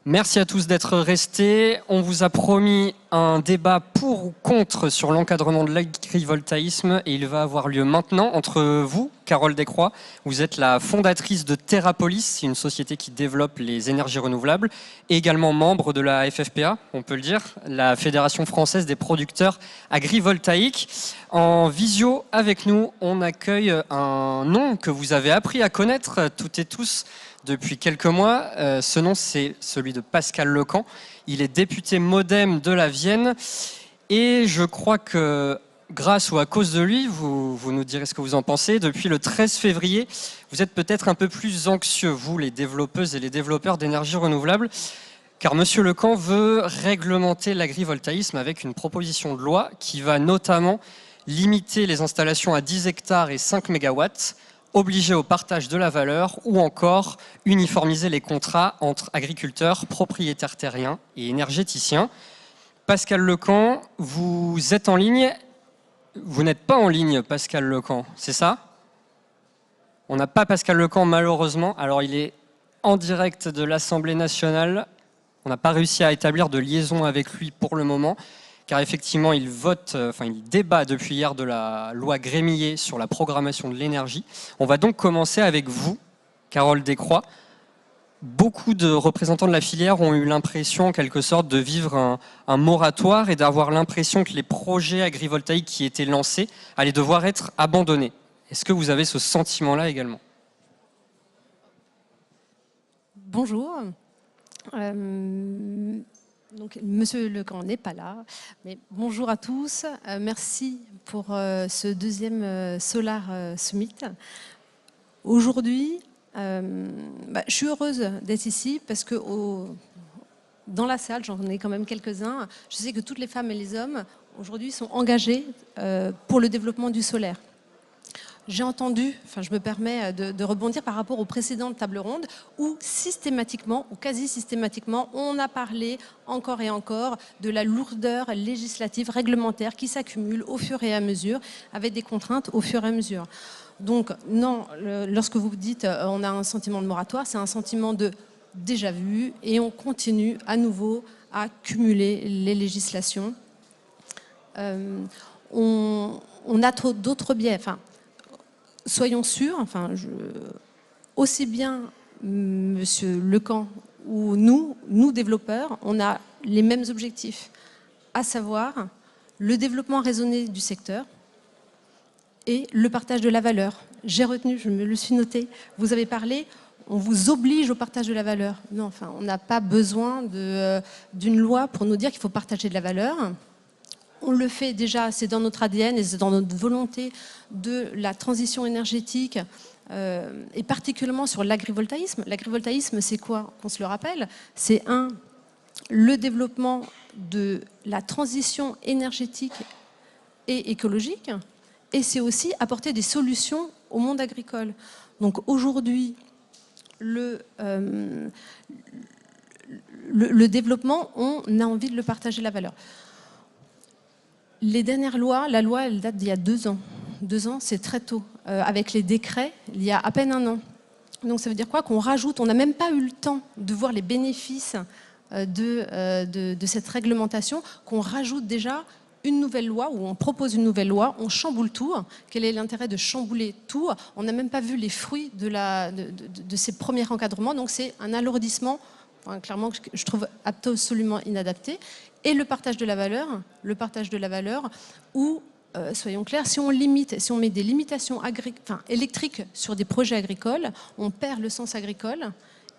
Merci à tous d'être restés. On vous a promis un débat pour ou contre sur l'encadrement de l'agrivoltaïsme et il va avoir lieu maintenant entre vous, Carole Descroix. Vous êtes la fondatrice de Terrapolis, une société qui développe les énergies renouvelables, et également membre de la FFPA, on peut le dire, la Fédération française des producteurs agrivoltaïques. En visio avec nous, on accueille un nom que vous avez appris à connaître toutes et tous depuis quelques mois. Ce nom, c'est celui de Pascal Lecamp. Il est député MoDem de la Vienne. Et je crois que, grâce ou à cause de lui, vous nous direz ce que vous en pensez, depuis le 13 février, vous êtes peut-être un peu plus anxieux, vous, les développeuses et les développeurs d'énergie renouvelable, car M. Lecamp veut réglementer l'agrivoltaïsme avec une proposition de loi qui va notamment limiter les installations à 10 hectares et 5 mégawatts, obliger au partage de la valeur ou encore uniformiser les contrats entre agriculteurs, propriétaires terriens et énergéticiens. Pascal Lecamp, vous êtes en ligne. Vous n'êtes pas en ligne, Pascal Lecamp, c'est ça? On n'a pas Pascal Lecamp, malheureusement. Alors, il est en direct de l'Assemblée nationale. On n'a pas réussi à établir de liaison avec lui pour le moment, car effectivement, il débat depuis hier de la loi Grémillet sur la programmation de l'énergie. On va donc commencer avec vous, Carole Descroix. Beaucoup de représentants de la filière ont eu l'impression, en quelque sorte, de vivre un moratoire et d'avoir l'impression que les projets agrivoltaïques qui étaient lancés allaient devoir être abandonnés. Est-ce que vous avez ce sentiment-là également? Bonjour. Donc, Monsieur Lecamp n'est pas là, mais bonjour à tous. Merci pour ce deuxième Solar Summit. Aujourd'hui, je suis heureuse d'être ici parce que dans la salle, j'en ai quand même quelques-uns. Je sais que toutes les femmes et les hommes aujourd'hui sont engagés pour le développement du solaire. J'ai entendu, je me permets de rebondir par rapport aux précédentes tables rondes où systématiquement, ou quasi systématiquement, on a parlé encore et encore de la lourdeur législative, réglementaire qui s'accumule au fur et à mesure, avec des contraintes au fur et à mesure. Donc non, lorsque vous dites on a un sentiment de moratoire, c'est un sentiment de déjà vu et on continue à nouveau à cumuler les législations. On a d'autres biais. Soyons sûrs, aussi bien Monsieur Lecamp ou nous développeurs, on a les mêmes objectifs, à savoir le développement raisonné du secteur et le partage de la valeur. J'ai retenu, je me le suis noté, vous avez parlé, on vous oblige au partage de la valeur. Non, on n'a pas besoin d'une loi pour nous dire qu'il faut partager de la valeur. On le fait déjà, c'est dans notre ADN et c'est dans notre volonté de la transition énergétique et particulièrement sur l'agrivoltaïsme. L'agrivoltaïsme, c'est quoi? On se le rappelle, c'est le développement de la transition énergétique et écologique et c'est aussi apporter des solutions au monde agricole. Donc aujourd'hui, le développement, on a envie de le partager la valeur. Les dernières lois, la loi, elle date d'il y a 2 ans. 2 ans, c'est très tôt. Avec les décrets, il y a à peine 1 an. Donc ça veut dire quoi? Qu'on rajoute, on n'a même pas eu le temps de voir les bénéfices de cette réglementation, qu'on rajoute déjà une nouvelle loi, ou on propose une nouvelle loi, on chamboule tout. Quel est l'intérêt de chambouler tout? On n'a même pas vu les fruits de ces premiers encadrements, donc c'est un alourdissement, clairement, que je trouve absolument inadapté. Et le partage de la valeur où, soyons clairs, si on limite, si on met des limitations électriques sur des projets agricoles, on perd le sens agricole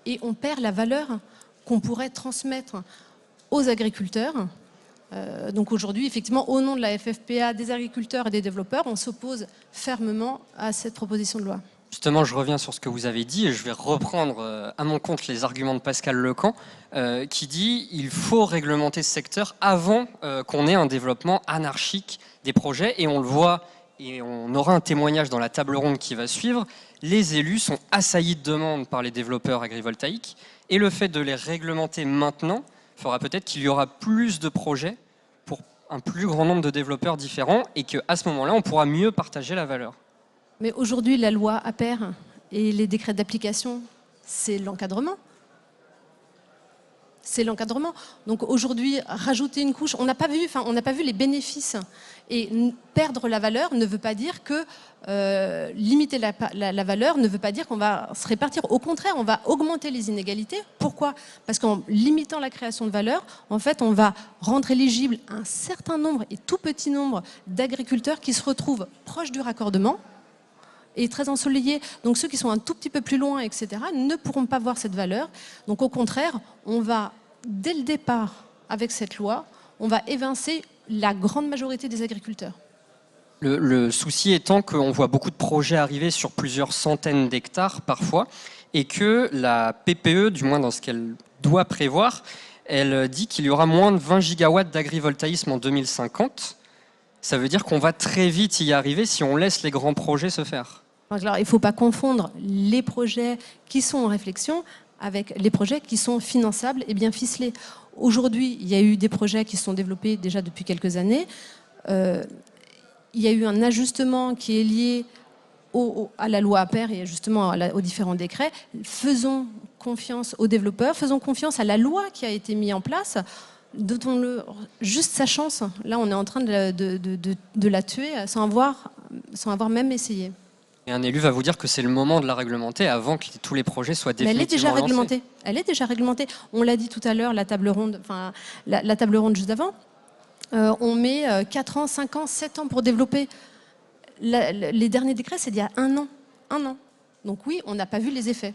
et on perd la valeur qu'on pourrait transmettre aux agriculteurs. Donc aujourd'hui, effectivement, au nom de la FFPA, des agriculteurs et des développeurs, on s'oppose fermement à cette proposition de loi. Justement, je reviens sur ce que vous avez dit et je vais reprendre à mon compte les arguments de Pascal Lecamp qui dit qu'il faut réglementer ce secteur avant qu'on ait un développement anarchique des projets. Et on le voit, et on aura un témoignage dans la table ronde qui va suivre, les élus sont assaillis de demandes par les développeurs agrivoltaïques et le fait de les réglementer maintenant fera peut-être qu'il y aura plus de projets pour un plus grand nombre de développeurs différents et qu'à ce moment-là, on pourra mieux partager la valeur. Mais aujourd'hui, la loi APER et les décrets d'application, c'est l'encadrement. c'est l'encadrement. Donc aujourd'hui, rajouter une couche, on n'a pas vu les bénéfices. Et perdre la valeur ne veut pas dire que limiter la valeur ne veut pas dire qu'on va se répartir. Au contraire, on va augmenter les inégalités. Pourquoi? Parce qu'en limitant la création de valeur, en fait, on va rendre éligible un certain nombre et tout petit nombre d'agriculteurs qui se retrouvent proches du raccordement et très ensoleillés. Donc ceux qui sont un tout petit peu plus loin, etc., ne pourront pas voir cette valeur. Donc au contraire, on va, dès le départ, avec cette loi, on va évincer la grande majorité des agriculteurs. Le souci étant qu'on voit beaucoup de projets arriver sur plusieurs centaines d'hectares parfois, et que la PPE, du moins dans ce qu'elle doit prévoir, elle dit qu'il y aura moins de 20 gigawatts d'agrivoltaïsme en 2050. Ça veut dire qu'on va très vite y arriver si on laisse les grands projets se faire. Alors, il ne faut pas confondre les projets qui sont en réflexion avec les projets qui sont finançables et bien ficelés. Aujourd'hui, il y a eu des projets qui se sont développés déjà depuis quelques années. Il y a eu un ajustement qui est lié à la loi APER et justement aux différents décrets. Faisons confiance aux développeurs, faisons confiance à la loi qui a été mise en place. Donnons-le juste sa chance. Là, on est en train de la tuer sans avoir même essayé. Et un élu va vous dire que c'est le moment de la réglementer avant que tous les projets soient définitivement Mais elle est déjà lancés. réglementée. Elle est déjà réglementée. On l'a dit tout à l'heure, la table ronde juste avant. On met 4 ans, 5 ans, 7 ans pour développer. Les derniers décrets, c'est d'il y a 1 an. 1 an. Donc oui, on n'a pas vu les effets.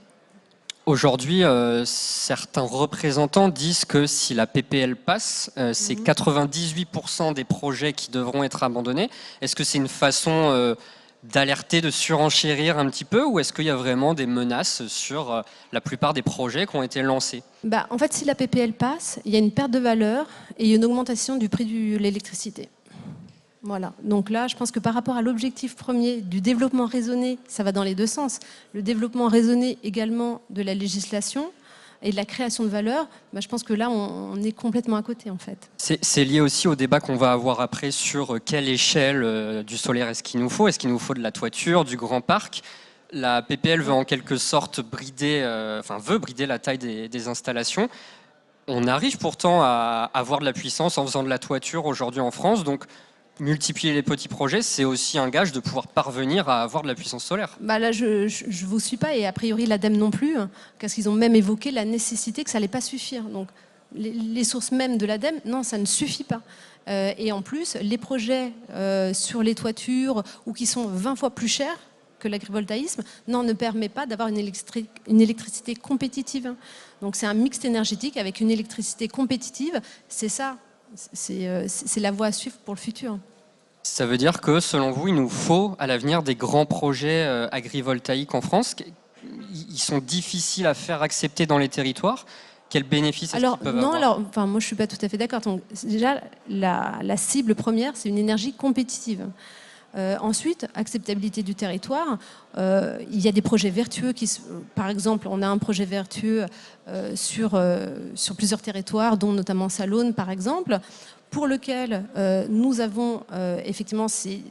Aujourd'hui, certains représentants disent que si la PPL passe, c'est 98% des projets qui devront être abandonnés. Est-ce que c'est une façon d'alerter, de surenchérir un petit peu, ou est-ce qu'il y a vraiment des menaces sur la plupart des projets qui ont été lancés? En fait, si la PPL passe, il y a une perte de valeur et une augmentation du prix de l'électricité. Voilà. Donc là, je pense que par rapport à l'objectif premier du développement raisonné, ça va dans les deux sens. Le développement raisonné également de la législation et de la création de valeur, je pense que là, on est complètement à côté, en fait. C'est lié aussi au débat qu'on va avoir après sur quelle échelle du solaire est-ce qu'il nous faut. Est-ce qu'il nous faut de la toiture, du grand parc? La PPL veut en quelque sorte brider la taille des installations. On arrive pourtant à avoir de la puissance en faisant de la toiture aujourd'hui en France. Donc, multiplier les petits projets, c'est aussi un gage de pouvoir parvenir à avoir de la puissance solaire. Là, je ne vous suis pas, et a priori l'ADEME non plus, parce qu'ils ont même évoqué la nécessité que ça n'allait pas suffire. Donc, les sources mêmes de l'ADEME, non, ça ne suffit pas. Et en plus, les projets sur les toitures, ou qui sont 20 fois plus chers que l'agrivoltaïsme, ne permet pas d'avoir une électricité compétitive. Donc c'est un mix énergétique avec une électricité compétitive, c'est ça. C'est la voie à suivre pour le futur. Ça veut dire que, selon vous, il nous faut à l'avenir des grands projets agrivoltaïques en France. Ils sont difficiles à faire accepter dans les territoires. Quels bénéfices est-ce qu'ils peuvent avoir? Moi, je ne suis pas tout à fait d'accord. Donc, déjà, la cible première, c'est une énergie compétitive. Ensuite, acceptabilité du territoire. Il y a des projets vertueux par exemple, on a un projet vertueux sur plusieurs territoires, dont notamment Salonne, par exemple, pour lequel nous avons effectivement, c'est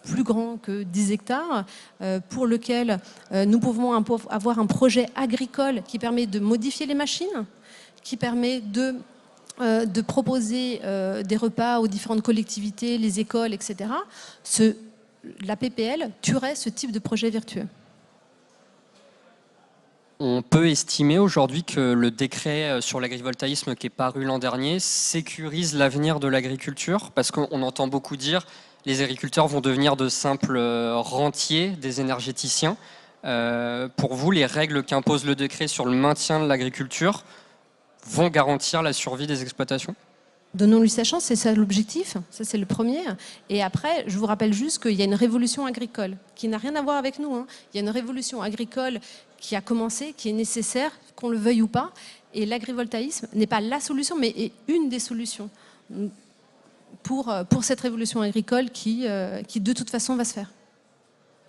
plus grand que 10 hectares, pour lequel nous pouvons avoir un projet agricole qui permet de modifier les machines, qui permet de proposer des repas aux différentes collectivités, les écoles, etc. La PPL tuerait ce type de projet vertueux. On peut estimer aujourd'hui que le décret sur l'agrivoltaïsme qui est paru l'an dernier sécurise l'avenir de l'agriculture, parce qu'on entend beaucoup dire les agriculteurs vont devenir de simples rentiers des énergéticiens. Pour vous, les règles qu'impose le décret sur le maintien de l'agriculture vont garantir la survie des exploitations? Donnons-lui sa chance, c'est ça l'objectif, ça c'est le premier. Et après, je vous rappelle juste qu'il y a une révolution agricole qui n'a rien à voir avec nous. Il y a une révolution agricole qui a commencé, qui est nécessaire, qu'on le veuille ou pas. Et l'agrivoltaïsme n'est pas la solution, mais est une des solutions pour cette révolution agricole qui de toute façon va se faire.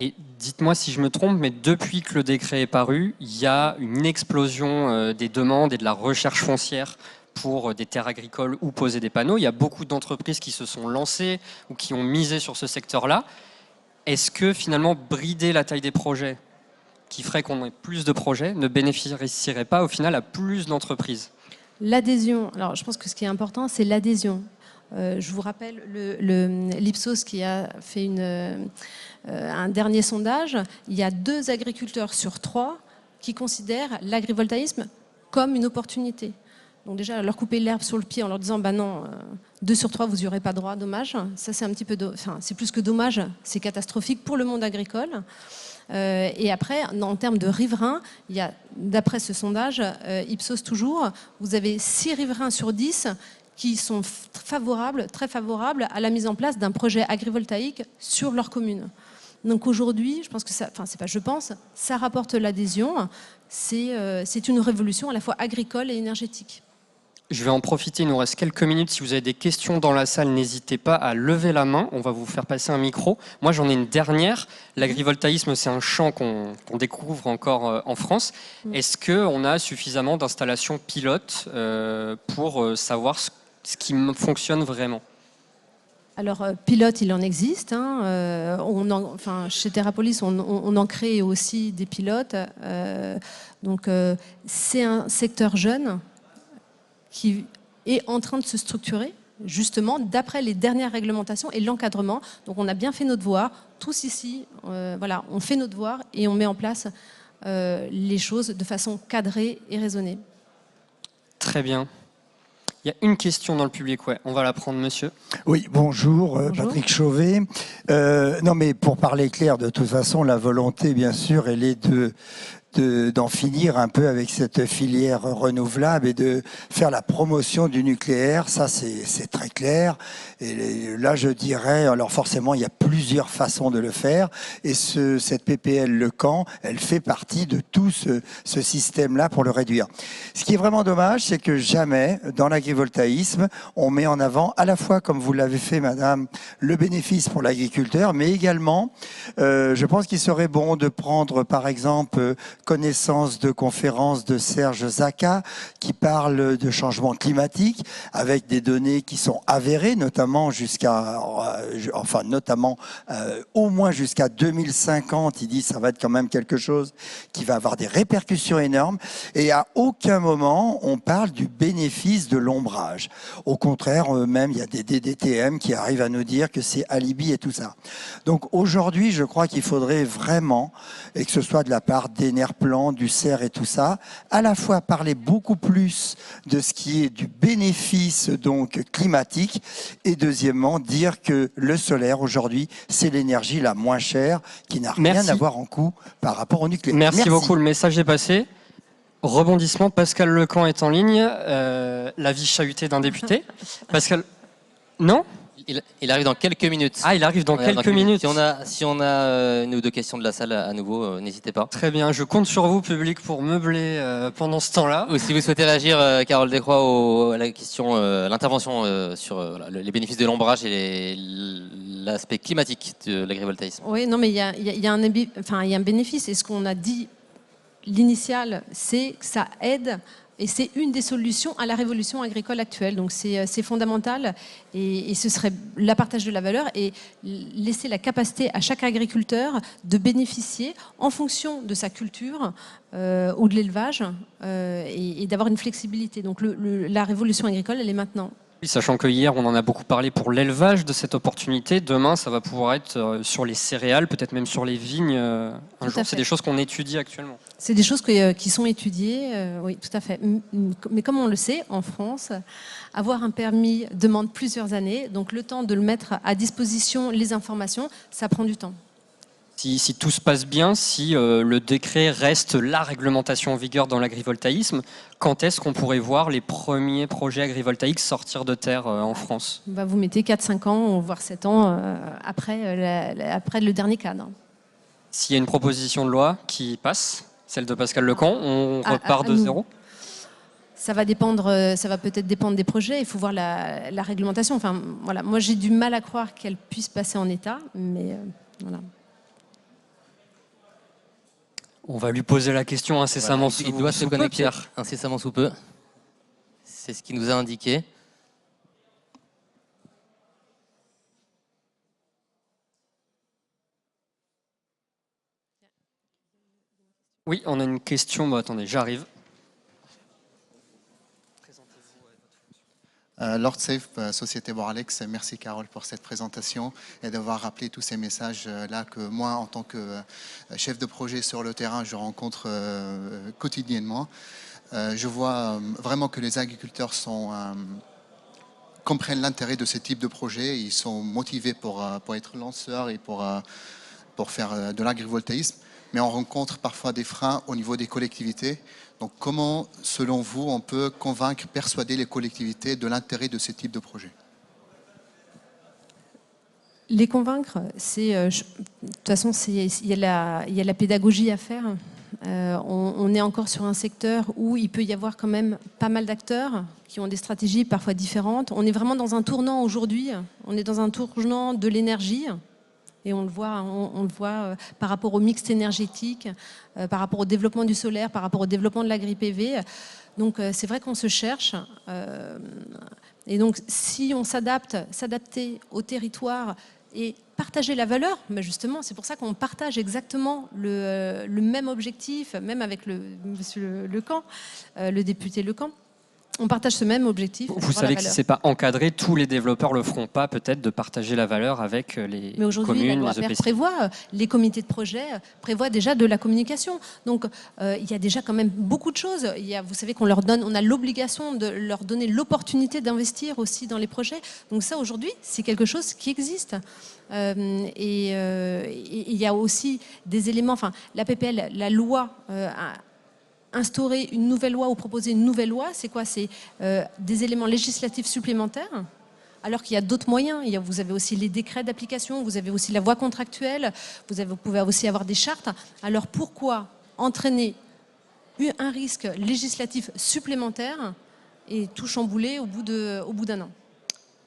Et dites-moi si je me trompe, mais depuis que le décret est paru, il y a une explosion des demandes et de la recherche foncière pour des terres agricoles ou poser des panneaux. Il y a beaucoup d'entreprises qui se sont lancées ou qui ont misé sur ce secteur-là. Est-ce que finalement brider la taille des projets, qui ferait qu'on ait plus de projets, ne bénéficierait pas au final à plus d'entreprises? L'adhésion, alors je pense que ce qui est important, c'est l'adhésion. Je vous rappelle l'Ipsos qui a fait un dernier sondage. Il y a 2 agriculteurs sur 3 qui considèrent l'agrivoltaïsme comme une opportunité. Donc déjà, leur couper l'herbe sur le pied en leur disant bah non, 2 sur 3, vous n'y aurez pas droit, dommage. Ça, c'est un petit peu, c'est plus que dommage, c'est catastrophique pour le monde agricole. Et après, en termes de riverains, il y a, d'après ce sondage, Ipsos toujours, vous avez 6 riverains sur 10 qui sont favorables, très favorables à la mise en place d'un projet agrivoltaïque sur leur commune. Donc aujourd'hui, je pense que ça, enfin c'est pas je pense, ça rapporte l'adhésion. C'est une révolution à la fois agricole et énergétique. Je vais en profiter, il nous reste quelques minutes. Si vous avez des questions dans la salle, n'hésitez pas à lever la main. On va vous faire passer un micro. Moi, j'en ai une dernière. L'agrivoltaïsme, c'est un champ qu'on découvre encore en France. Est-ce qu'on a suffisamment d'installations pilotes pour savoir ce qui fonctionne vraiment ? Alors, pilote, il en existe. Hein. Chez Terrapolis, on en crée aussi des pilotes. C'est un secteur jeune qui est en train de se structurer, justement, d'après les dernières réglementations et l'encadrement. Donc, on a bien fait notre devoir. Tous ici, voilà, on fait notre devoir et on met en place les choses de façon cadrée et raisonnée. Très bien. Il y a une question dans le public, ouais. On va la prendre, monsieur. Oui, bonjour. Patrick Chauvet. Non, mais pour parler clair, de toute façon, la volonté, bien sûr, elle est d'en finir un peu avec cette filière renouvelable et de faire la promotion du nucléaire. Ça, c'est très clair. Et là, je dirais, alors forcément, il y a plusieurs façons de le faire. Et cette PPL Le Camp, elle fait partie de tout ce système-là pour le réduire. Ce qui est vraiment dommage, c'est que jamais, dans l'agrivoltaïsme, on met en avant à la fois, comme vous l'avez fait, madame, le bénéfice pour l'agriculteur, mais également, je pense qu'il serait bon de prendre, par exemple, connaissance de conférences de Serge Zaka qui parle de changement climatique avec des données qui sont avérées, notamment au moins jusqu'à 2050. Il dit que ça va être quand même quelque chose qui va avoir des répercussions énormes. Et à aucun moment on parle du bénéfice de l'ombrage. Au contraire, même il y a des DDTM qui arrivent à nous dire que c'est alibi et tout ça. Donc aujourd'hui, je crois qu'il faudrait vraiment, et que ce soit de la part d'Enerplan, du CER et tout ça, à la fois parler beaucoup plus de ce qui est du bénéfice donc climatique et deuxièmement dire que le solaire aujourd'hui c'est l'énergie la moins chère qui n'a rien à voir en coût par rapport au nucléaire. Merci beaucoup, le message est passé. Rebondissement, Pascal Lecamp est en ligne, l'avis chahuté d'un député. Pascal, non ? Il arrive dans quelques minutes. Ah, il arrive dans quelques minutes. Si on a une ou deux questions de la salle à nouveau, n'hésitez pas. Très bien, je compte sur vous, public, pour meubler pendant ce temps-là. Ou si vous souhaitez réagir, Carole Descroix, à la question, l'intervention sur les bénéfices de l'ombrage et l'aspect climatique de l'agrivoltaïsme. Oui, non, mais il y a un bénéfice. Et ce qu'on a dit, l'initial, c'est que ça aide. Et c'est une des solutions à la révolution agricole actuelle. Donc c'est fondamental et ce serait le partage de la valeur et laisser la capacité à chaque agriculteur de bénéficier en fonction de sa culture ou de l'élevage et d'avoir une flexibilité. Donc la révolution agricole, elle est maintenant. Sachant que hier, on en a beaucoup parlé pour l'élevage de cette opportunité. Demain, ça va pouvoir être sur les céréales, peut-être même sur les vignes. Un jour, c'est des choses qu'on étudie actuellement. C'est des choses qui sont étudiées, oui, tout à fait. Mais comme on le sait, en France, avoir un permis demande plusieurs années. Donc le temps de le mettre à disposition, les informations, ça prend du temps. Si tout se passe bien, si le décret reste la réglementation en vigueur dans l'agrivoltaïsme, quand est-ce qu'on pourrait voir les premiers projets agrivoltaïques sortir de terre en France ? Vous mettez 4-5 ans, voire 7 ans après le dernier cadre. S'il y a une proposition de loi qui passe, celle de Pascal Lecamp, on repart de zéro ? Ça va peut-être dépendre des projets. Il faut voir la réglementation. Enfin, voilà. Moi, j'ai du mal à croire qu'elle puisse passer en état, mais voilà. On va lui poser la question incessamment sous peu. Il doit se connecter incessamment sous peu. C'est ce qu'il nous a indiqué. Oui, on a une question. Attendez, j'arrive. Lord Safe, Société Boralex, merci Carole pour cette présentation et d'avoir rappelé tous ces messages-là que moi, en tant que chef de projet sur le terrain, je rencontre quotidiennement. Je vois vraiment que les agriculteurs comprennent l'intérêt de ce type de projet. Ils sont motivés pour être lanceurs et pour faire de l'agrivoltaïsme. Mais on rencontre parfois des freins au niveau des collectivités. Donc comment, selon vous, on peut convaincre, persuader les collectivités de l'intérêt de ce type de projet? Les convaincre, de toute façon, il y a la pédagogie à faire. On est encore sur un secteur où il peut y avoir quand même pas mal d'acteurs qui ont des stratégies parfois différentes. On est vraiment dans un tournant aujourd'hui. On est dans un tournant de l'énergie. Et on le voit par rapport au mix énergétique, par rapport au développement du solaire, par rapport au développement de l'agri-PV. Donc c'est vrai qu'on se cherche. Et donc si on s'adapter au territoire et partager la valeur, mais justement c'est pour ça qu'on partage exactement le même objectif, même avec monsieur Lecamp, le député Lecamp. On partage ce même objectif. Vous savez que si ce n'est pas encadré, tous les développeurs ne le feront pas, peut-être, de partager la valeur avec les Mais aujourd'hui, communes, la loi les EPCI. prévoit, les comités de projet prévoient déjà de la communication. Donc, il y a déjà quand même beaucoup de choses. Vous savez on a l'obligation de leur donner l'opportunité d'investir aussi dans les projets. Donc ça, aujourd'hui, c'est quelque chose qui existe. Et il y a aussi des éléments, enfin, la PPL, la loi instaurer une nouvelle loi ou proposer une nouvelle loi, c'est quoi? C'est des éléments législatifs supplémentaires, alors qu'il y a d'autres moyens. Vous avez aussi les décrets d'application, vous avez aussi la voie contractuelle, vous pouvez aussi avoir des chartes. Alors pourquoi entraîner un risque législatif supplémentaire et tout chambouler au bout d'un an?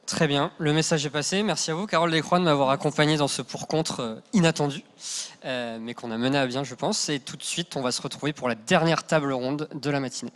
Très bien, le message est passé. Merci à vous, Carole Descroix, de m'avoir accompagné dans ce pour-contre inattendu, mais qu'on a mené à bien, je pense. Et tout de suite, on va se retrouver pour la dernière table ronde de la matinée.